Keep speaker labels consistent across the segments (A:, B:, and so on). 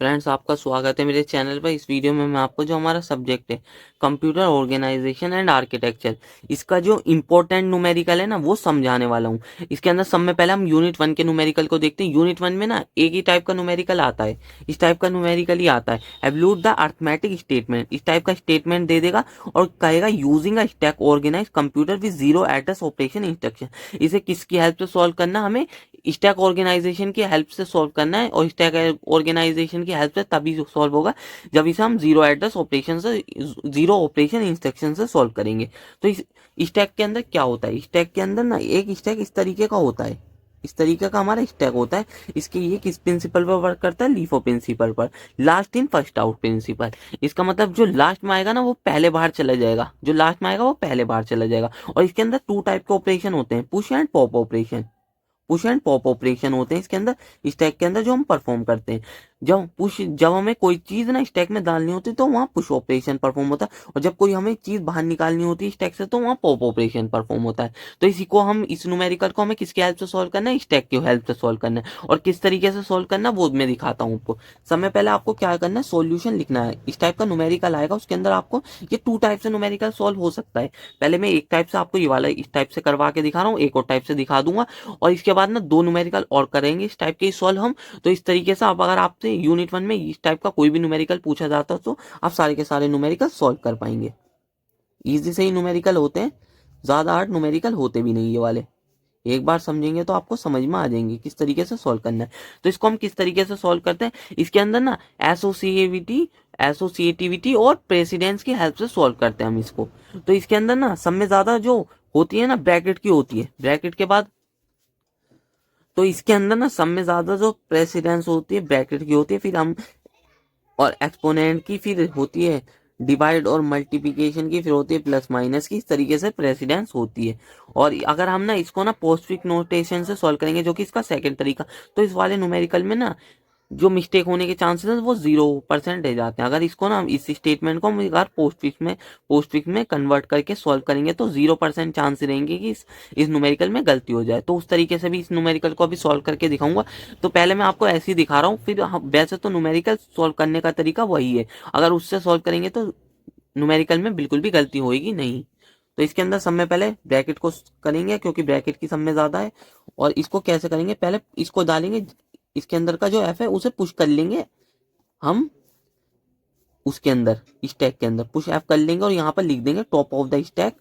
A: Friends, आपका स्वागत है मेरे चैनल पर। इस वीडियो में मैं आपको जो हमारा सब्जेक्ट है कंप्यूटर ऑर्गेनाइजेशन एंड आर्किटेक्चर, इसका जो इम्पोर्टेंट न्यूमेरिकल है ना वो समझाने वाला हूँ। इसके अंदर सब में पहले हम यूनिट 1 के न्यूमेरिकल को देखते हैं। यूनिट 1 में ना एक ही टाइप का न्यूमेरिकल आता है, इस टाइप का न्यूमेरिकल ही आता है, एब्लूट द अर्थमेटिक स्टेटमेंट। इस टाइप का स्टेटमेंट दे देगा और कहेगा using a stack organize computer with zero address operation instruction. इसे किसकी हेल्प से सॉल्व करना, हमें स्टैक ऑर्गेनाइजेशन की हेल्प से सॉल्व करना है। और स्टैक ऑर्गेनाइजेशन की हेल्प से तभी सॉल्व होगा जब इसे हम जीरो एड्रेस ऑपरेशन से, जीरो ऑपरेशन इंस्ट्रक्शन से सॉल्व करेंगे। तो इस स्टैक के अंदर क्या होता है, स्टैक के अंदर ना एक स्टैक इस तरीके का होता है, इस तरीके का हमारा स्टैक होता है। इसके ये किस प्रिंसिपल पर वर्क करता है, लीफो प्रिंसिपल पर, last in first out principle. इसका मतलब जो लास्ट में आएगा ना वो पहले बाहर चला जाएगा, जो लास्ट में आएगा वो पहले बाहर चला जाएगा। और इसके अंदर टू टाइप के ऑपरेशन होते हैं, push and pop operation. Push and pop operation होते हैं इसके अंदर, स्टैक के अंदर जो हम परफॉर्म करते हैं। जब हमें कोई चीज ना स्टैक में डालनी होती है तो वहां पुश ऑपरेशन परफॉर्म होता है, और जब कोई हमें चीज बाहर निकालनी होती है स्टैक से तो वहां पॉप ऑपरेशन परफॉर्म होता है। तो इसी को हम, इस न्यूमेरिकल को हमें किसकी हेल्प से सॉल्व करना है, स्टैक की हेल्प से सॉल्व करना है। और किस तरीके से सॉल्व करना है वो मैं दिखाता हूँ आपको। समय पहले आपको क्या करना है, सॉल्यूशन लिखना है। इस टाइप का न्यूमेरिकल आएगा, उसके अंदर आपको ये टू टाइप से न्यूमेरिकल सॉल्व हो सकता है। पहले मैं एक टाइप से आपको ये वाला इस टाइप से करवा के दिखा रहा हूँ, एक और टाइप से दिखा दूंगा, और इसके बाद ना दो न्यूमेरिकल और करेंगे इस टाइप के सॉल्व हम। तो इस तरीके से आप, अगर आपसे यूनिट 1 में इस टाइप का कोई भी न्यूमेरिकल पूछा जाता तो आप सारे के सारे न्यूमेरिकल सॉल्व कर पाएंगे। इजी से ही न्यूमेरिकल होते हैं, ज्यादा हार्ड न्यूमेरिकल होते भी नहीं ये वाले। एक बार समझेंगे तो आपको समझ में आ जाएंगे किस तरीके से सॉल्व करना है। तो इसको हम किस तरीके से सॉल्व करते हैं, इसके अंदर ना एसोसिएटिविटी और प्रेसिडेंस की हेल्प से सॉल्व करते हैं हम इसको। तो इसके अंदर ना सब में ज्यादा जो होती है ना ब्रैकेट की होती है, ब्रैकेट के बाद, तो इसके अंदर ना सब में ज्यादा जो प्रेसिडेंस होती है ब्रैकेट की होती है। फिर हम, और एक्सपोनेंट की फिर होती है डिवाइड और मल्टीप्लिकेशन की, फिर होती है प्लस माइनस की। इस तरीके से प्रेसिडेंस होती है। और अगर हम ना इसको ना पोस्टफिक्स नोटेशन से सॉल्व करेंगे, जो कि इसका सेकंड तरीका, तो इस वाले न्यूमेरिकल में ना जो मिस्टेक होने के चांसेस वो 0% रह जाते हैं। अगर इसको ना, इस स्टेटमेंट को हम अगर पोस्टफिक्स में कन्वर्ट करके सॉल्व करेंगे तो 0% चांस रहेंगे कि इस न्यूमेरिकल में गलती हो जाए। तो उस तरीके से भी इस न्यूमेरिकल को अभी सॉल्व करके दिखाऊंगा। तो पहले मैं आपको ऐसे ही दिखा रहा हूँ, फिर वैसे तो न्यूमेरिकल सॉल्व करने का तरीका वही है, अगर उससे सॉल्व करेंगे तो न्यूमेरिकल में बिल्कुल भी गलती होगी नहीं। तो इसके अंदर सब में पहले ब्रैकेट को करेंगे, क्योंकि ब्रैकेट की सब में ज्यादा है। और इसको कैसे करेंगे, पहले इसको डालेंगे, इसके अंदर का जो एफ है उसे पुश कर लेंगे हम, उसके अंदर स्टैक के अंदर पुश एफ कर लेंगे, और यहाँ पर लिख देंगे top of the stack.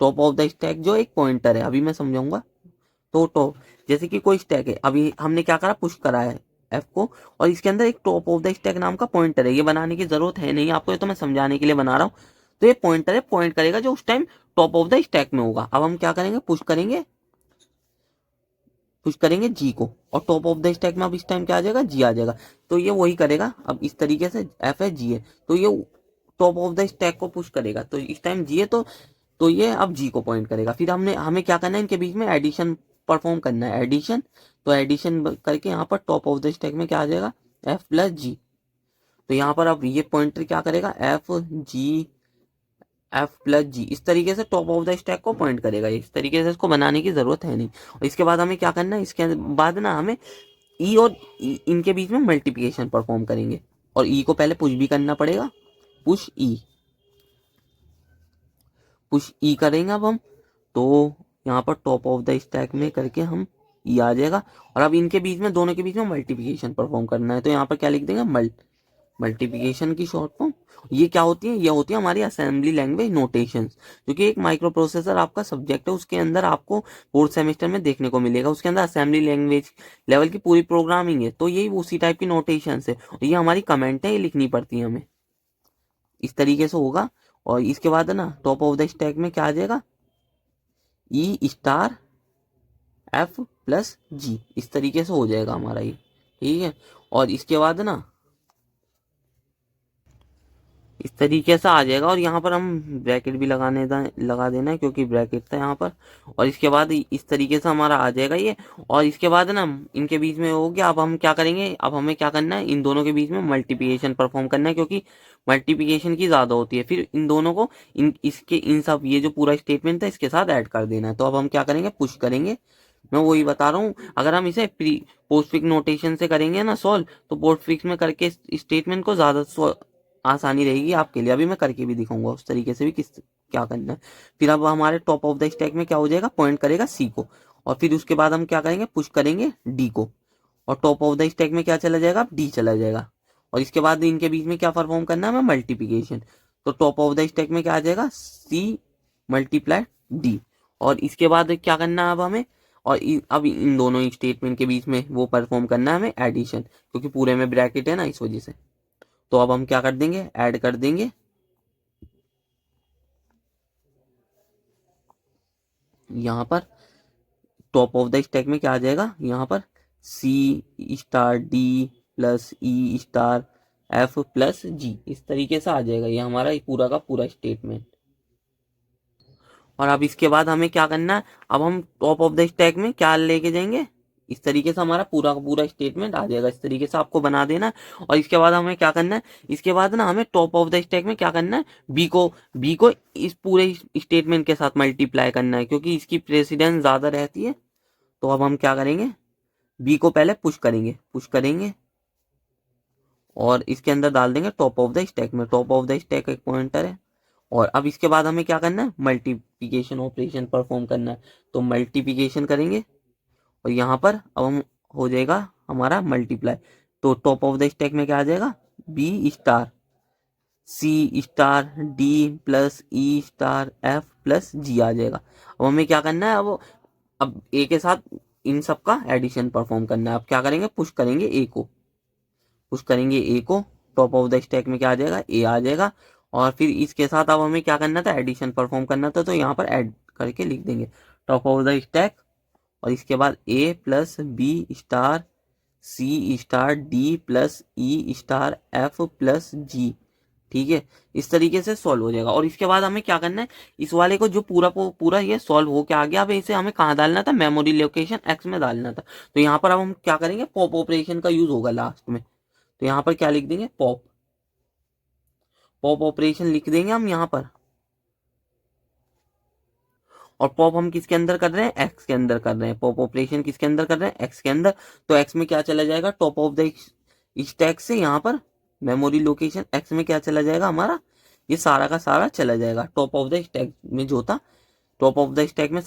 A: Top of the stack जो एक पॉइंटर है, अभी मैं समझाऊंगा। तो टॉप, जैसे कि कोई स्टैक है, अभी हमने क्या करा, पुश करा है एफ को, और इसके अंदर एक टॉप ऑफ द स्टैक नाम का पॉइंटर है। ये बनाने की जरूरत है नहीं आपको, ये तो मैं समझाने के लिए बना रहा हूँ। तो ये पॉइंटर है, पॉइंट करेगा जो उस time top of the stack में होगा। अब हम क्या करेंगे, पुश करेंगे जी को, और टॉप ऑफ द स्टैक में अब इस टाइम क्या आ जाएगा, जी आ जाएगा। तो ये वही करेगा। अब इस तरीके से एफ है, जी है, तो ये टॉप ऑफ द स्टैक को पुश करेगा, तो इस टाइम जी है, तो ये अब जी को पॉइंट करेगा। फिर हमें क्या करना है, इनके बीच में एडिशन परफॉर्म करना है, एडिशन। तो एडिशन करके यहाँ पर टॉप ऑफ द स्टैक में क्या आ जाएगा, एफ प्लस जी। तो यहाँ पर अब ये पॉइंटर क्या करेगा, एफ प्लस जी, इस तरीके से टॉप ऑफ द स्टैक को पॉइंट करेगा। इस तरीके से इसको बनाने की जरूरत है नहीं। और इसके बाद हमें क्या करना है, इसके बाद ना हमें ई और इनके बीच में मल्टीप्लिकेशन परफॉर्म करेंगे, और ई को पहले पुश भी करना पड़ेगा, पुश ई, पुश ई करेंगे अब हम। तो यहाँ पर टॉप ऑफ द स्टैक में करके हम ई आ जाएगा। और अब इनके बीच में, दोनों के बीच में मल्टीप्लिकेशन परफॉर्म करना है, तो यहाँ पर क्या लिख देंगे, मल्टीप्लिकेशन की शॉर्ट फॉर्म। ये क्या होती है, ये होती है हमारी असेंबली लैंग्वेज नोटेशंस, क्योंकि एक माइक्रो प्रोसेसर आपका सब्जेक्ट है, उसके अंदर आपको फोर्थ सेमेस्टर में देखने को मिलेगा। उसके अंदर असेंबली लैंग्वेज लेवल की पूरी प्रोग्रामिंग है, तो यही उसी टाइप की नोटेशंस है। और ये हमारी कमेंट है, ये लिखनी पड़ती है हमें, इस तरीके से होगा। और इसके बाद है ना, टॉप ऑफ द स्टैक में क्या आ जाएगा, ई स्टार एफ प्लस जी, इस तरीके से हो जाएगा हमारा ये, ठीक है। और इसके बाद ना इस तरीके से आ जाएगा, और यहाँ पर हम ब्रैकेट भी लगा देना है, क्योंकि ब्रैकेट था यहाँ पर। और इसके बाद इस तरीके से हमारा आ जाएगा ये। और इसके बाद ना इनके बीच में हो गया। अब हम क्या करेंगे, अब हमें क्या करना है, इन दोनों के बीच में मल्टीप्लिकेशन परफॉर्म करना है, क्योंकि मल्टीप्लिकेशन की ज्यादा होती है। फिर इन दोनों को, इन सब, ये जो पूरा स्टेटमेंट था इसके साथ ऐड कर देना है। तो अब हम क्या करेंगे, पुश करेंगे मैं वही बता रहा हूँ। अगर हम इसे प्री पोस्टफिक्स नोटेशन से करेंगे ना सॉल्व, तो पोस्टफिक्स में करके स्टेटमेंट को ज़्यादा आसानी रहेगी आपके लिए। अभी मैं करके भी दिखाऊंगा उस तरीके से भी किस क्या करना है। फिर अब हमारे टॉप ऑफ द स्टैक में क्या हो जाएगा, पॉइंट करेगा सी को, और फिर उसके बाद हम क्या करेंगे, पुश करेंगे डी को, और टॉप ऑफ द स्टैक में क्या चला जाएगा, डी चला जाएगा। और इसके बाद इनके बीच में क्या परफॉर्म करना है, हमें मल्टीप्लीकेशन। तो टॉप ऑफ द स्टैक में क्या आ जाएगा, सी मल्टीप्लाई डी। और इसके बाद क्या करना है अब हमें, और अब इन दोनों स्टेटमेंट के बीच में वो परफॉर्म करना है हमें एडिशन, क्योंकि पूरे में ब्रैकेट है ना, इस वजह से। तो अब हम क्या कर देंगे, ऐड कर देंगे यहाँ पर टॉप ऑफ द स्टैक में क्या आ जाएगा, यहाँ पर सी स्टार डी प्लस ई स्टार एफ प्लस जी, इस तरीके से आ जाएगा ये हमारा पूरा का पूरा स्टेटमेंट। और अब इसके बाद हमें क्या करना है, अब हम टॉप ऑफ द स्टैक में क्या लेके जाएंगे, इस तरीके से हमारा पूरा का पूरा स्टेटमेंट आ जाएगा। इस तरीके से आपको बना देना है। और इसके बाद हमें क्या करना है, इसके बाद ना हमें टॉप ऑफ द स्टैक में क्या करना है, बी को इस पूरे स्टेटमेंट के साथ मल्टीप्लाई करना है, क्योंकि इसकी प्रेसिडेंस ज़्यादा रहती है। तो अब हम क्या करेंगे, बी को पहले पुश करेंगे और इसके अंदर डाल देंगे टॉप ऑफ द स्टैक में। टॉप ऑफ द स्टैक एक पॉइंटर है। और अब इसके बाद हमें क्या करना है, मल्टीप्लिकेशन ऑपरेशन परफॉर्म करना है। तो मल्टीप्लिकेशन करेंगे और यहाँ पर अब हम हो जाएगा हमारा मल्टीप्लाई। तो टॉप ऑफ द स्टैक में क्या आ जाएगा, B star c star D plus ई स्टार एफ प्लस जी आ जाएगा। अब हमें क्या करना है, अब ए के साथ इन सब का एडिशन परफॉर्म करना है। अब क्या करेंगे, पुश करेंगे ए को, टॉप ऑफ द स्टैक में क्या आ जाएगा, ए आ जाएगा। और फिर इसके साथ अब हमें क्या करना था, एडिशन परफॉर्म करना था। तो यहाँ पर ऐड करके लिख देंगे टॉप ऑफ द स्टैक, और इसके बाद ए plus B star c star D plus ई स्टार एफ प्लस जी। ठीक है, इस तरीके से सॉल्व हो जाएगा। और इसके बाद हमें क्या करना है, इस वाले को जो पूरा ये सॉल्व हो के आ गया, अब इसे हमें कहाँ डालना था, मेमोरी लोकेशन एक्स में डालना था। तो यहाँ पर अब हम क्या करेंगे, पॉप ऑपरेशन का यूज होगा लास्ट में। तो यहाँ पर क्या लिख देंगे, पॉप ऑपरेशन लिख देंगे हम यहाँ पर। और पॉप हम किसके अंदर कर रहे हैं, एक्स के अंदर कर रहे हैं। पॉप ऑपरेशन किसके अंदर कर रहे हैं, एक्स के अंदर। तो एक्स में क्या चला जाएगा, टॉप ऑफ द स्टैक से यहाँ पर मेमोरी लोकेशन एक्स में क्या चला जाएगा हमारा, ये सारा का सारा चला जाएगा टॉप ऑफ द स्टैक में जो था। टॉप ऑफ द स्टैक में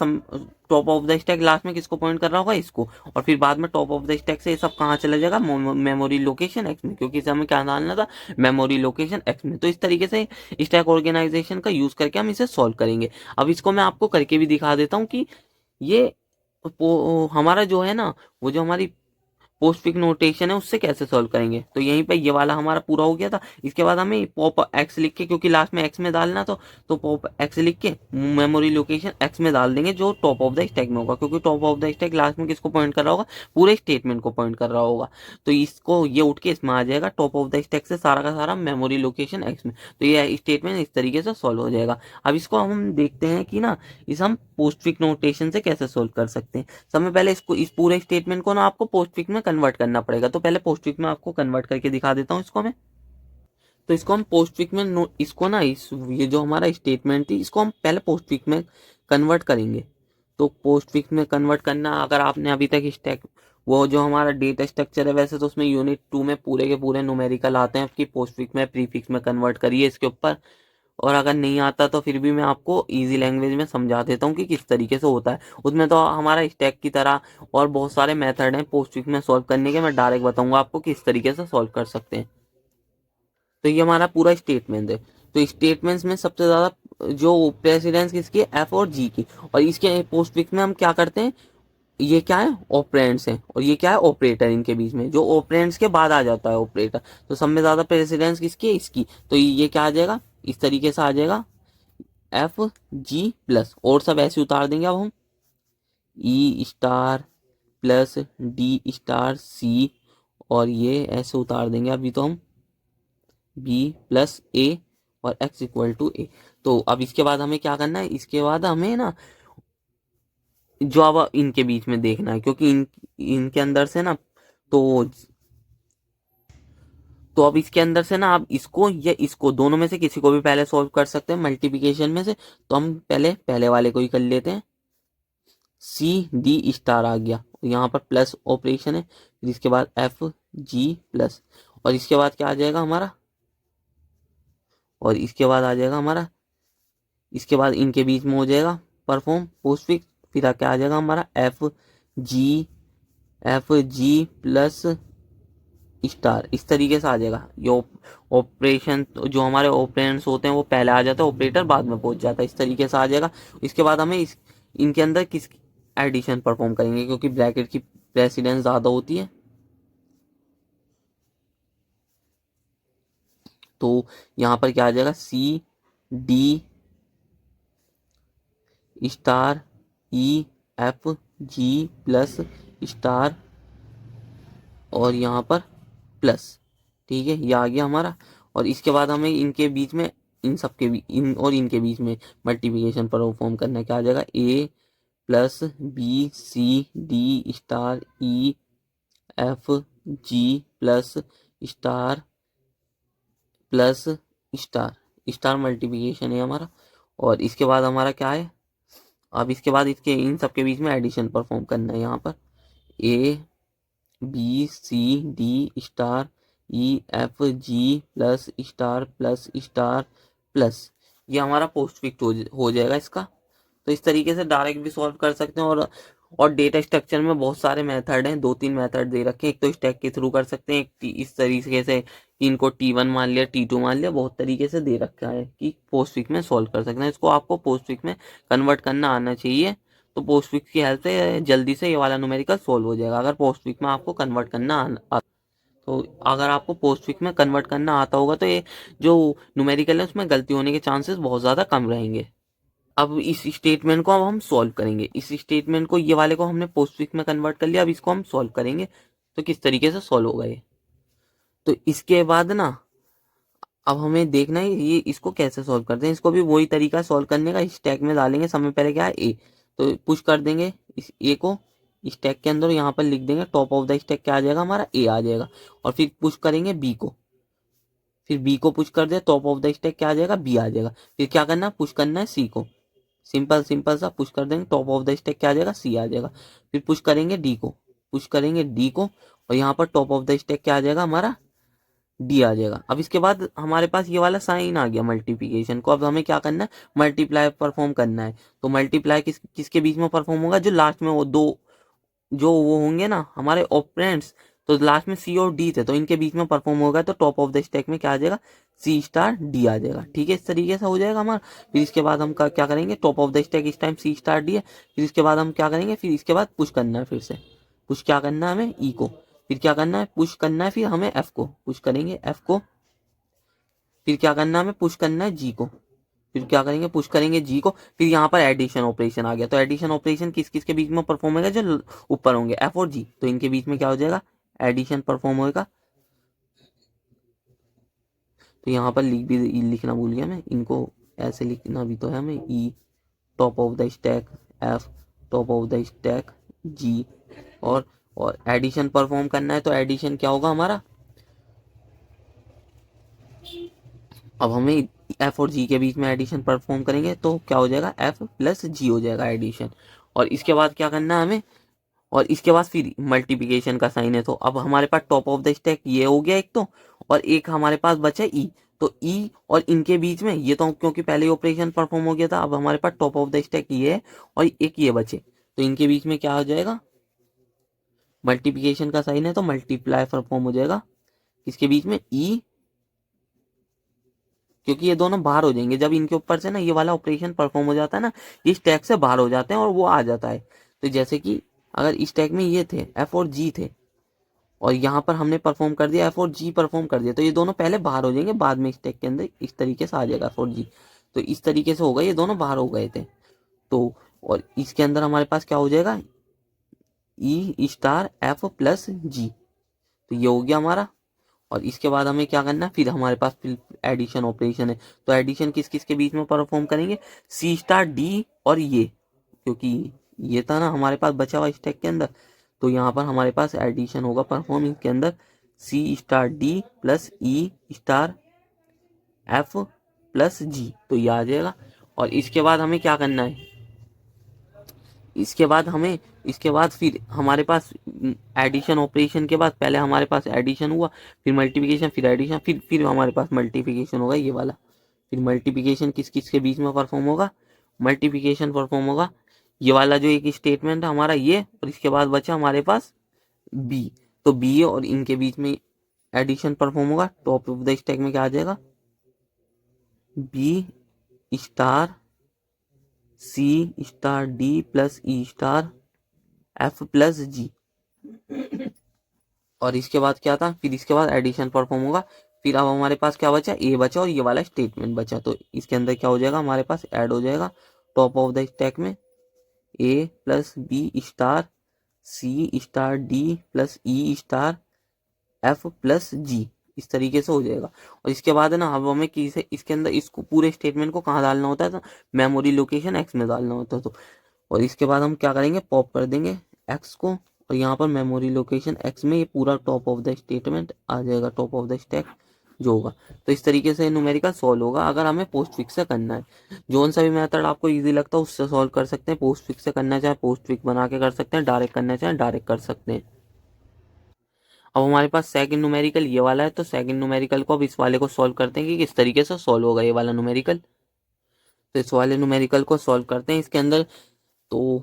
A: top of the stack last में किसको पॉइंट कर रहा होगा, इसको। और फिर बाद में टॉप ऑफ द स्टैक से ये सब कहाँ चला जाएगा, मेमोरी लोकेशन एक्स में, क्योंकि इसे हमें क्या डालना था, मेमोरी लोकेशन एक्स में। तो इस तरीके से स्टैक ऑर्गेनाइजेशन का यूज करके हम इसे सॉल्व करेंगे। अब इसको मैं आपको करके भी दिखा देता हूँ कि ये हमारा जो है ना, वो जो हमारी पोस्टफिक्स नोटेशन है उससे कैसे सॉल्व करेंगे। तो यहीं पे ये वाला हमारा पूरा हो गया था। इसके बाद हमें पॉप एक्स लिख के, क्योंकि लास्ट में एक्स में डालना तो पॉप एक्स लिख के मेमोरी लोकेशन एक्स में डाल देंगे, जो टॉप ऑफ द स्टैक में होगा, क्योंकि top of the stack last में किसको पॉइंट कर रहा होगा, पूरे स्टेटमेंट को पॉइंट कर रहा होगा। तो इसको ये उठ के इसमें आ जाएगा, टॉप ऑफ द स्टैक से सारा का सारा मेमोरी लोकेशन एक्स में। तो ये स्टेटमेंट इस तरीके से सॉल्व हो जाएगा। अब इसको हम देखते हैं कि ना, इस हम पोस्टफिक्स नोटेशन से कैसे सॉल्व कर सकते हैं। सबसे पहले इसको, इस पूरे स्टेटमेंट को ना आपको पोस्टफिक्स में कन्वर्ट करना पड़ेगा। तो पहले पोस्टफिक्स में आपको कन्वर्ट करके दिखा देता हूँ इसको मैं। तो इसको हम पोस्टफिक्स में इसको ना, ये जो हमारा स्टेटमेंट थी, इसको हम पहले पोस्टफिक्स में कन्वर्ट करेंगे। तो पोस्टफिक्स में कन्वर्ट करना, अगर आपने अभी तक स्टैक, वो जो हमारा डेटा स्ट्रक्चर है, वैसे तो उसमें यूनिट 2 में पूरे के पूरे न्यूमेरिकल आते हैं कि पोस्टफिक्स में प्रीफिक्स में कन्वर्ट करिए इसके ऊपर। और अगर नहीं आता तो फिर भी मैं आपको इजी लैंग्वेज में समझा देता हूँ कि किस तरीके से होता है। उसमें तो हमारा स्टैक की तरह और बहुत सारे मेथड हैं पोस्टफिक्स में सॉल्व करने के। मैं डायरेक्ट बताऊंगा आपको किस तरीके से सॉल्व कर सकते हैं। तो ये हमारा पूरा स्टेटमेंट है। तो स्टेटमेंट्स में सबसे ज़्यादा जो प्रेसिडेंस किसकी है, एफ और जी की। और इसके पोस्टफिक्स में हम क्या करते हैं, ये क्या है, ऑपरेंड्स हैं, और ये क्या है, ऑपरेटर। इनके बीच में जो ऑपरेंड्स के बाद आ जाता है ऑपरेटर, तो सब में ज़्यादा प्रेसिडेंस किसकी है, इसकी। तो ये क्या आ जाएगा, इस तरीके से आ जाएगा, एफ जी प्लस, और सब ऐसे उतार देंगे अब हम, ई star plus D star c, और ये ऐसे उतार देंगे अभी तो हम, बी प्लस ए और एक्स इक्वल टू ए। तो अब इसके बाद हमें क्या करना है, इसके बाद हमें ना जो अब इनके बीच में देखना है, क्योंकि इनके अंदर से ना, तो अब इसके अंदर से ना आप इसको या इसको, दोनों में से किसी को भी पहले सॉल्व कर सकते हैं मल्टीप्लिकेशन में से। तो हम पहले वाले को ही कर लेते हैं, सी डी स्टार आ गया, यहाँ पर प्लस ऑपरेशन है, फिर इसके बाद एफ जी प्लस, और इसके बाद क्या आ जाएगा हमारा, और इसके बाद आ जाएगा हमारा, इसके बाद इनके बीच में हो जाएगा परफॉर्म पोस्टफिक्स, फिर क्या आ जाएगा हमारा एफ जी प्लस स्टार, इस तरीके से आ जाएगा। ये ऑपरेशन जो हमारे ऑपरेंड्स होते हैं वो पहले आ जाता है, ऑपरेटर बाद में पहुंच जाता है, इस तरीके से आ जाएगा। इसके बाद हमें इनके अंदर किस एडिशन परफॉर्म करेंगे, क्योंकि ब्रैकेट की प्रेसिडेंस ज़्यादा होती है, तो यहाँ पर क्या आ जाएगा C D star E F G plus star, और यहाँ पर प्लस, ठीक है, ये आ गया हमारा। और इसके बाद हमें इनके बीच में, इन सब के इन और इनके बीच में मल्टीप्लिकेशन परफॉर्म करना है, क्या आ जाएगा A plus B C D star E F G plus star plus star, star multiplication है हमारा। और इसके बाद हमारा क्या है, अब इसके बाद इसके इन सब के बीच में एडिशन परफॉर्म करना है, यहाँ पर A B C D star E F G plus star plus, ये हमारा पोस्ट फिक्स हो जाएगा इसका। तो इस तरीके से डायरेक्ट भी सॉल्व कर सकते हैं, और डेटा स्ट्रक्चर में बहुत सारे मेथड हैं, 2-3 मेथड दे रखे हैं। एक तो स्टैक के थ्रू कर सकते हैं, एक इस तरीके से कि इनको T1 मान लिया, T2 मान लिया, बहुत तरीके से दे रखा है कि पोस्ट फिक्स में सॉल्व कर सकते हैं। इसको आपको पोस्ट फिक्स में कन्वर्ट करना आना चाहिए, तो पोस्ट फिक्स की हेल्प से जल्दी से ये वाला न्यूमेरिकल सॉल्व हो जाएगा, अगर पोस्ट फिक्स में आपको कन्वर्ट करना तो अगर आपको पोस्ट फिक्स में कन्वर्ट करना आता होगा तो ये जो न्यूमेरिकल है उसमें गलती होने के चांसेस बहुत ज़्यादा कम रहेंगे। अब इस स्टेटमेंट को अब हम सॉल्व करेंगे, इस स्टेटमेंट को, ये वाले को हमने पोस्ट फिक्स में कन्वर्ट कर लिया, अब इसको हम सॉल्व करेंगे। तो किस तरीके से सॉल्व होगा ये, तो इसके बाद ना अब हमें देखना है ये इसको कैसे सॉल्व करते हैं। इसको भी वही तरीका सॉल्व करने का, स्टैक में डालेंगे, समय पहले क्या है ए, तो पुश कर देंगे इस ए को स्टैक के अंदर, यहाँ पर लिख देंगे टॉप ऑफ द स्टैक क्या आ जाएगा हमारा ए आ जाएगा, और फिर पुश करेंगे बी को, फिर बी को पुश कर दे, टॉप ऑफ द स्टैक क्या आ जाएगा बी आ जाएगा, फिर क्या करना है पुश करना है सी को, सिंपल सा पुश कर देंगे, टॉप ऑफ द स्टैक क्या आ जाएगा सी आ जाएगा, फिर पुश करेंगे डी को, पुश करेंगे डी को, और यहाँ पर टॉप ऑफ द स्टैक क्या आ जाएगा हमारा डी आ जाएगा। अब इसके बाद हमारे पास ये वाला साइन आ गया मल्टीप्लिकेशन को, अब हमें क्या करना है मल्टीप्लाई परफॉर्म करना है। तो मल्टीप्लाई किसके बीच में परफॉर्म होगा, जो लास्ट में वो दो जो वो होंगे ना हमारे ऑपरेंड्स, तो लास्ट में सी और डी थे, तो इनके बीच में परफॉर्म होगा, तो टॉप ऑफ द स्टैक में क्या आ जाएगा सी स्टार डी आ जाएगा, ठीक है, इस तरीके से हो जाएगा हमारा। फिर इसके बाद हम क्या करेंगे, टॉप ऑफ द स्टैक इस टाइम सी स्टार डी है, फिर इसके बाद हम क्या करेंगे, फिर इसके बाद पुश करना है, फिर से पुश क्या करना है हमें ई को, फिर क्या करना है पुश करना है, फिर हमें एफ को पुश करेंगे एफ को, फिर क्या करना है हमें पुश करना है जी को, फिर क्या करेंगे पुश करेंगे जी को, फिर यहाँ पर एडिशन ऑपरेशन आ गया, तो एडिशन ऑपरेशन किस किस के बीच में परफॉर्म होगा, जो ऊपर होंगे एफ और जी, तो इनके बीच में क्या हो जाएगा एडिशन परफॉर्म होगा। तो यहाँ पर लिखना भूल गया मैं, इनको ऐसे लिखना भी तो है हमें, E top of the stack F top of the stack G, और एडिशन परफॉर्म करना है, तो एडिशन क्या होगा हमारा, अब हमें एफ और जी के बीच में एडिशन परफॉर्म करेंगे, तो क्या हो जाएगा एफ प्लस जी हो जाएगा एडिशन, और इसके बाद क्या करना है हमें, और इसके बाद फिर मल्टीप्लिकेशन का साइन है, तो अब हमारे पास टॉप ऑफ द स्टैक ये हो गया एक तो, और एक हमारे पास बचा ई, तो ई और इनके बीच में ये तो क्योंकि पहले ऑपरेशन परफॉर्म हो गया था, अब हमारे पास टॉप ऑफ द स्टैक ये है और एक ये बचे, तो इनके बीच में क्या हो जाएगा मल्टीप्लिकेशन का साइन है, तो मल्टीप्लाई परफॉर्म हो जाएगा इसके बीच में ई, क्योंकि ये दोनों बाहर हो जाएंगे जब इनके ऊपर से ना ये वाला ऑपरेशन परफॉर्म हो जाता है ना, ये स्टैक से बाहर हो जाते हैं और वो आ जाता है। तो जैसे कि अगर इस स्टैक में ये थे एफ और जी थे, और यहाँ पर हमने परफॉर्म कर दिया एफ और जी परफॉर्म कर दिया, तो ये दोनों पहले बाहर हो जाएंगे, बाद में स्टैक के अंदर इस तरीके से आ जाएगा एफ और जी, तो इस तरीके से होगा, ये दोनों बाहर हो गए थे। तो और इसके अंदर हमारे पास क्या हो जाएगा ई स्टार एफ प्लस जी, तो ये हो गया हमारा। और इसके बाद हमें क्या करना है, फिर हमारे पास फिर एडिशन ऑपरेशन है, तो एडिशन किस किस के बीच में परफॉर्म करेंगे सी स्टार डी और ये, क्योंकि ये था ना हमारे पास बचा हुआ स्टैक के अंदर, तो यहाँ पर हमारे पास एडिशन होगा परफॉर्म इसके अंदर सी स्टार डी प्लस ई स्टार एफ प्लस जी, तो ये आ जाएगा। और इसके बाद हमें क्या करना है, इसके बाद हमें, इसके बाद फिर हमारे पास एडिशन ऑपरेशन के बाद पहले हमारे पास एडिशन हुआ, फिर मल्टीप्लिकेशन, फिर एडिशन, फिर हमारे पास मल्टीप्लिकेशन होगा ये वाला। फिर मल्टीप्लिकेशन किस किस के बीच में परफॉर्म होगा, मल्टीप्लिकेशन परफॉर्म होगा ये वाला जो एक स्टेटमेंट है हमारा ये, और इसके बाद बचा हमारे पास बी। तो बी और इनके बीच में एडिशन परफॉर्म होगा। टॉप ऑफ द स्टैक में क्या आ जाएगा, B star c star D plus ई स्टार एफ प्लस जी। और इसके बाद क्या था, फिर इसके बाद एडिशन परफॉर्म होगा। फिर अब हमारे पास क्या बचा, ए बचा और ये वाला स्टेटमेंट बचा। तो इसके अंदर क्या हो जाएगा, हमारे पास ऐड हो जाएगा टॉप ऑफ द स्टैक में ए plus B star c star D plus ई स्टार एफ प्लस जी। इस तरीके से हो जाएगा। और इसके बाद ना अब हमें किसे इसके अंदर इसको पूरे स्टेटमेंट को कहाँ डालना होता है, तो मेमोरी लोकेशन एक्स में डालना होता है। तो और इसके बाद हम क्या करेंगे, पॉप कर देंगे एक्स को, और यहाँ पर मेमोरी लोकेशन एक्स में ये पूरा टॉप ऑफ द स्टेटमेंट आ जाएगा, टॉप ऑफ द स्टैक जो होगा। तो इस तरीके से न्यूमेरिकल सॉल्व होगा अगर हमें पोस्ट फिक्स से करना है। जोन सा भी मेथड आपको इजी लगता है उससे सॉल्व कर सकते हैं। पोस्ट फिक्स से करना चाहे पोस्ट फिक्स बना के कर सकते हैं, डायरेक्ट करना चाहे डायरेक्ट कर सकते हैं। अब हमारे पास सेकंड न्यूमेरिकल ये वाला है, तो सेकंड न्यूमेरिकल को अब इस वाले को सॉल्व करते हैं कि किस तरीके से सॉल्व होगा ये वाला न्यूमेरिकल। तो इस वाले न्यूमेरिकल को सॉल्व करते हैं। इसके अंदर तो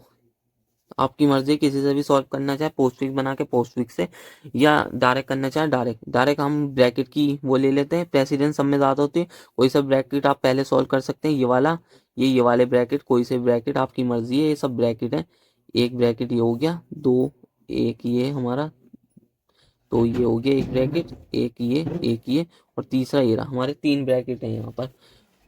A: आपकी मर्जी, किसी से भी सॉल्व करना चाहे पोस्ट फिक्स बना के पोस्ट फिक्स से, या डायरेक्ट करना चाहे डायरेक्ट। डायरेक्ट हम ब्रैकेट की वो ले लेते हैं, प्रेसिडेंस सब में ज़्यादा होती है। कोई सा ब्रैकेट आप पहले सॉल्व कर सकते हैं, ये वाला, ये वाले ब्रैकेट, कोई से ब्रैकेट आपकी मर्जी है, ये सब ब्रैकेट है। एक ब्रैकेट ये हो गया, दो, एक ये हमारा, तो ये हो गया एक ब्रैकेट, एक ये और तीसरा ये रहा, हमारे तीन ब्रैकेट हैं यहाँ पर।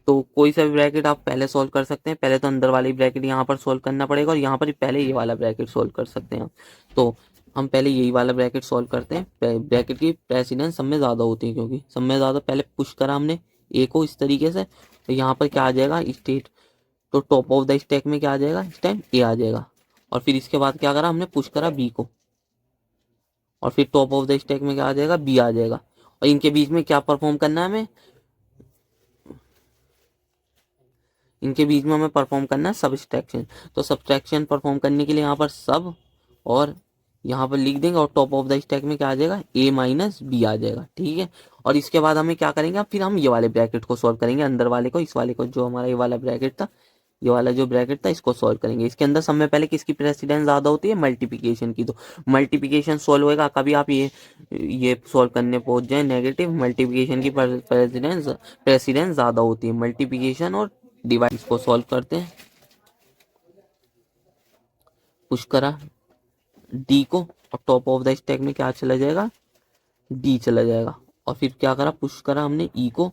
A: तो कोई सा भी ब्रैकेट आप पहले सॉल्व कर सकते हैं। पहले तो अंदर वाली ब्रैकेट यहाँ पर सॉल्व करना पड़ेगा, और यहाँ पर पहले ये वाला ब्रैकेट सॉल्व कर सकते हैं। तो हम पहले यही वाला ब्रैकेट सॉल्व करते हैं। ब्रैकेट की प्रेसिडेंस सब में ज़्यादा होती है, क्योंकि सब में ज़्यादा पहले पुश करा हमने ए को इस तरीके से, तो यहाँ पर क्या आ जाएगा स्टेट, तो टॉप ऑफ द स्टैक में क्या आ जाएगा, इस टाइम ए आ जाएगा। और फिर इसके बाद क्या करा हमने, पुश करा बी को, और फिर टॉप ऑफ द स्टैक में क्या आ जाएगा, बी आ जाएगा। और इनके बीच में क्या परफॉर्म करना है हमें, इनके बीच में हमें परफॉर्म करना है सब्सट्रैक्शन। तो सब्सट्रैक्शन परफॉर्म करने के लिए यहाँ पर सब, और यहाँ पर लिख देंगे, और टॉप ऑफ द स्टैक में क्या आ जाएगा, ए माइनस बी आ जाएगा। ठीक है। और इसके बाद हमें क्या करेंगे, अब फिर हम ये वाले ब्रैकेट को सॉल्व करेंगे, अंदर वाले को, इस वाले को, जो हमारा ये वाला ब्रैकेट था, ये वाला जो ब्रैकेट था इसको सॉल्व करेंगे। इसके अंदर सब में पहले किसकी प्रेसिडेंस ज्यादा होती है, मल्टीप्लिकेशन की। तो मल्टीप्लिकेशन सॉल्व होएगा, कभी आप ये सॉल्व करने पहुंच जाए नेगेटिव, मल्टीप्लिकेशन की प्रेसिडेंस ज्यादा होती है, मल्टीप्लिकेशन और डिवाइड। इसको सॉल्व करते हैं, पुश करा डी को, और टॉप ऑफ द स्टैक में क्या चला जाएगा, डी चला जाएगा। और फिर क्या करा, पुश करा हमने ई को,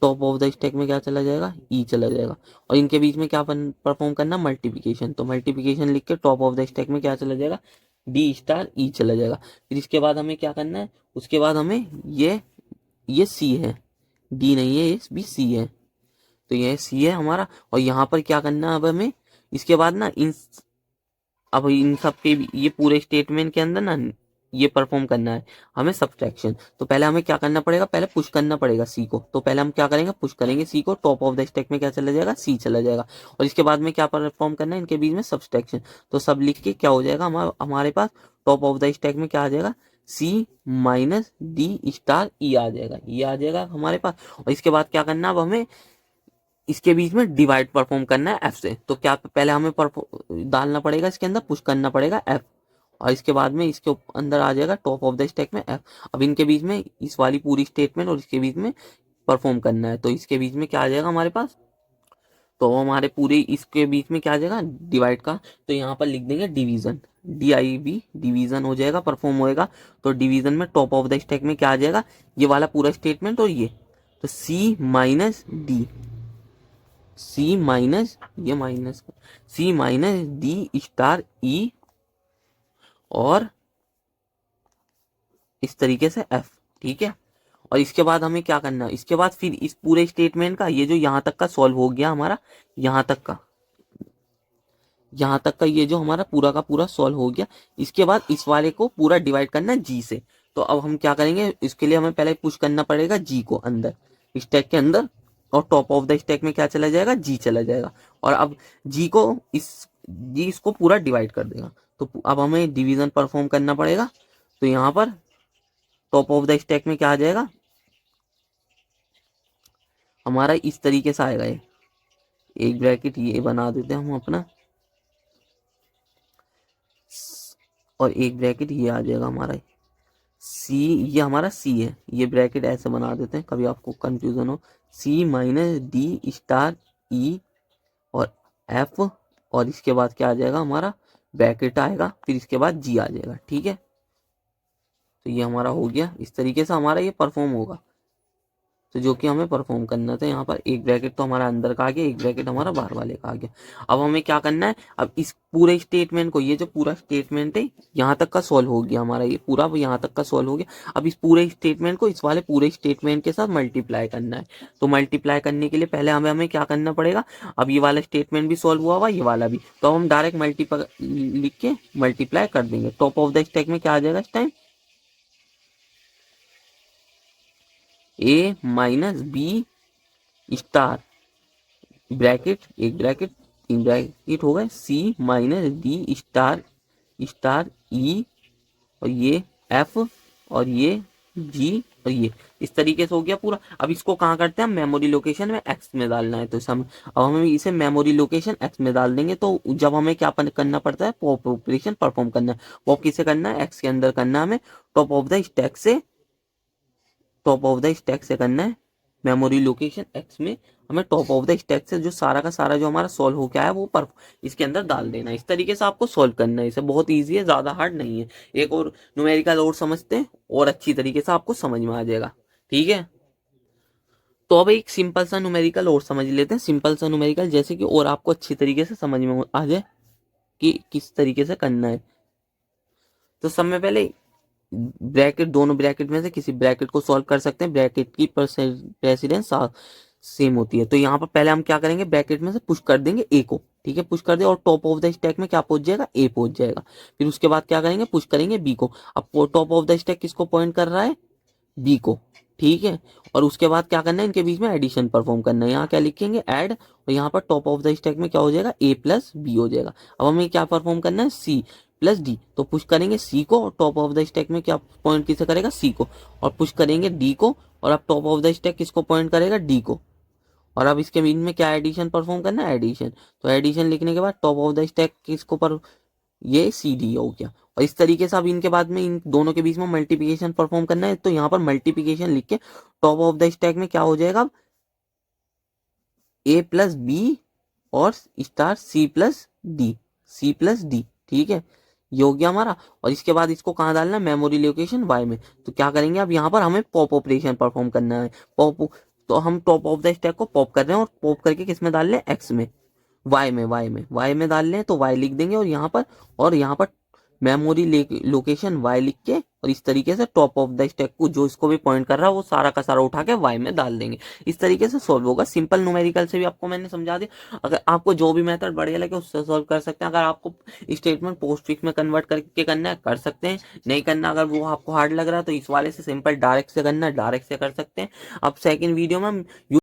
A: टॉप ऑफ द स्टैक में क्या चला जाएगा, ई चला जाएगा। और इनके बीच में क्या परफॉर्म करना, मल्टीप्लिकेशन। तो मल्टीप्लिकेशन लिख के टॉप ऑफ द स्टैक में क्या चला जाएगा, डी स्टार ई चला जाएगा। फिर इसके बाद हमें क्या करना है, उसके बाद हमें ये सी है, डी नहीं है, ये भी सी है, तो ये सी है हमारा। और यहाँ पर क्या करना है अब हमें, इसके बाद ना अब इन सब के ये पूरे स्टेटमेंट के अंदर ना ये परफॉर्म करना है हमें सब्सट्रैक्शन। तो पहले हमें क्या करना पड़ेगा, पहले पुश करना पड़ेगा सी को। तो पहले हम क्या करेंगे, पुश करेंगे सी को, टॉप ऑफ द स्टैक में क्या चला जाएगा, सी चला जाएगा। और इसके बाद में क्या परफॉर्म करना है, इनके बीच में सब्सट्रैक्शन। तो सब लिख के क्या हो जाएगा, हमारे पास टॉप ऑफ द स्टैक में क्या आ जाएगा, सी माइनस डी स्टार ई आ जाएगा, ये आ जाएगा हमारे पास। और इसके बाद क्या करना, अब हमें इसके बीच में डिवाइड परफॉर्म करना है एफ से। तो क्या पहले हमें डालना पड़ेगा इसके अंदर, पुश करना पड़ेगा एफ, और इसके बाद में इसके अंदर आ जाएगा टॉप ऑफ द स्टैक में एफ। अब इनके बीच में इस वाली पूरी स्टेटमेंट और इसके बीच में परफॉर्म करना है। तो इसके बीच में क्या आ जाएगा हमारे पास, तो हमारे पूरे इसके बीच में क्या आ जाएगा, डिवाइड का। तो यहाँ पर लिख देंगे डिवीजन, DIV, डिवीजन हो जाएगा, परफॉर्म होएगा। तो डिवीजन में टॉप ऑफ द स्टैक में क्या आ जाएगा, ये वाला पूरा स्टेटमेंट और ये, तो सी माइनस डी, सी माइनस ये माइनस सी माइनस डी स्टार ई, और इस तरीके से एफ। ठीक है। और इसके बाद हमें क्या करना है, इसके बाद फिर इस पूरे स्टेटमेंट का ये जो यहाँ तक का सॉल्व हो गया हमारा, यहाँ तक का ये जो हमारा पूरा का पूरा सॉल्व हो गया। इसके बाद इस वाले को पूरा डिवाइड करना है जी से। तो अब हम क्या करेंगे, इसके लिए हमें पहले पुश करना पड़ेगा जी को अंदर स्टैक के अंदर, और टॉप ऑफ द स्टैक में क्या चला जाएगा, जी चला जाएगा। और अब जी को इस जी इसको पूरा डिवाइड कर देगा। तो अब हमें डिवीजन परफॉर्म करना पड़ेगा। तो यहाँ पर टॉप ऑफ द स्टैक में क्या आ जाएगा हमारा, इस तरीके से आएगा ये, एक ब्रैकेट ये बना देते हैं हम अपना, और एक ब्रैकेट ये आ जाएगा हमारा सी, ये हमारा सी है, ये ब्रैकेट ऐसे बना देते हैं कभी आपको कंफ्यूजन हो, सी माइनस डी स्टार ई और एफ, और इसके बाद क्या आ जाएगा हमारा ब्रैकेट आएगा, फिर इसके बाद जी आ जाएगा। ठीक है, तो ये हमारा हो गया, इस तरीके से हमारा ये परफॉर्म होगा। तो जो कि हमें परफॉर्म करना था, यहाँ पर एक ब्रैकेट तो हमारा अंदर का आ गया, एक ब्रैकेट हमारा बाहर वाले का आ गया। अब हमें क्या करना है, अब इस पूरे स्टेटमेंट को, ये जो पूरा स्टेटमेंट है यहाँ तक का सॉल्व हो गया हमारा, ये पूरा यहाँ तक का सॉल्व हो गया। अब इस पूरे स्टेटमेंट को इस वाले पूरे स्टेटमेंट के साथ मल्टीप्लाई करना है। तो मल्टीप्लाई करने के लिए पहले हमें क्या करना पड़ेगा, अब ये वाला स्टेटमेंट भी सॉल्व हुआ हुआ, ये वाला भी, तो हम डायरेक्ट मल्टीप्लाई लिख के मल्टीप्लाई कर देंगे। टॉप ऑफ द स्टैक में क्या आ जाएगा इस टाइम, ए माइनस बी स्टार ब्रैकेट, एक ब्रैकेट, तीन ब्रैकेट हो गए, सी माइनस डी स्टार स्टार ई, और ये एफ, और ये जी, और ये इस तरीके से हो गया पूरा। अब इसको कहाँ करते हैं, मेमोरी लोकेशन में एक्स में डालना है। तो अब हमें इसे मेमोरी लोकेशन एक्स में डाल देंगे। तो जब हमें क्या करना पड़ता है, पॉप ऑपरेशन परफॉर्म करना है। पॉप किसे करना है, एक्स के अंदर करना है हमें, टॉप ऑफ द स्टैक से, टॉप ऑफ द स्टैक से करना है, मेमोरी लोकेशन एक्स में हमें टॉप ऑफ द स्टैक से जो सारा का सारा जो हमारा सॉल्व हो गया है वो पर इसके अंदर डाल देना है। इस तरीके से आपको सॉल्व करना है, इसे बहुत इजी है, ज्यादा हार्ड नहीं है। एक और न्यूमेरिकल और समझते हैं और अच्छी तरीके से आपको समझ में आ जाएगा। ठीक है, तो अब एक सिंपल सा न्यूमेरिकल और समझ लेते हैं, सिंपल सा न्यूमेरिकल, जैसे कि और आपको अच्छी तरीके से समझ में आ जाए कि किस तरीके से करना है। तो सब में पहले ब्रैकेट, दोनों ब्रैकेट में से किसी ब्रैकेट को सॉल्व कर सकते हैं, ब्रैकेट की प्रेसिडेंस सेम होती है। तो यहाँ पर पहले हम क्या करेंगे, ब्रैकेट में से पुश कर देंगे ए को, ठीक है, पुश कर दे, और टॉप ऑफ द स्टैक में क्या पहुंच जाएगा, ए पहुंच जाएगा। फिर उसके बाद क्या करेंगे, पुश करेंगे बी को। अब टॉप ऑफ द स्टैक किसको पॉइंट कर रहा है, बी को, ठीक है। और उसके बाद क्या करना है, इनके बीच में एडिशन परफॉर्म करना है। यहाँ क्या लिखेंगे, ऐड, और यहाँ पर टॉप ऑफ द स्टैक में क्या हो जाएगा, ए प्लस बी हो जाएगा। अब हमें क्या परफॉर्म करना है, सी प्लस डी, तो पुश करेंगे सी को, और टॉप ऑफ द स्टैक में क्या पॉइंट किसे करेगा, सी को, और पुश करेंगे डी को, और अब टॉप ऑफ द स्टैक किसको पॉइंट करेगा, डी को। और अब इसके बीच में क्या एडिशन परफॉर्म करना है, एडिशन। तो एडिशन लिखने के बाद टॉप ऑफ द स्टैक किसको पर, ये सी डी हो गया। और इस तरीके से अब इनके बाद में इन दोनों के बीच में मल्टीप्लिकेशन परफॉर्म करना है। तो यहाँ पर मल्टीप्लिकेशन लिख के टॉप ऑफ द स्टैक में क्या हो जाएगा, ए प्लस बी और star C plus D, C plus D, ठीक है, ये हो गया हमारा। और इसके बाद इसको कहाँ डालना है, मेमोरी लोकेशन वाई में। तो क्या करेंगे, अब यहाँ पर हमें पॉप ऑपरेशन परफॉर्म करना है, पॉप। तो हम टॉप ऑफ द स्टैक को पॉप कर रहे हैं, और पॉप करके किस में डाल रहे हैं, एक्स में, वाई में डाल लें, तो वाई लिख देंगे, और यहाँ पर मेमोरी लोकेशन वाई लिख के, और इस तरीके से टॉप ऑफ द स्टैक को जो इसको भी पॉइंट कर रहा है वो सारा का सारा उठा के वाई में डाल देंगे। इस तरीके से सॉल्व होगा। सिंपल न्यूमेरिकल से भी आपको मैंने समझा दिया। अगर आपको जो भी मेथड बढ़िया लगे उससे सॉल्व कर सकते हैं। अगर आपको स्टेटमेंट पोस्टफिक्स में कन्वर्ट करके करना है कर सकते हैं, नहीं करना अगर वो आपको हार्ड लग रहा है तो इस वाले से सिंपल डायरेक्ट से करना है, डायरेक्ट से कर सकते हैं। अब सेकेंड वीडियो में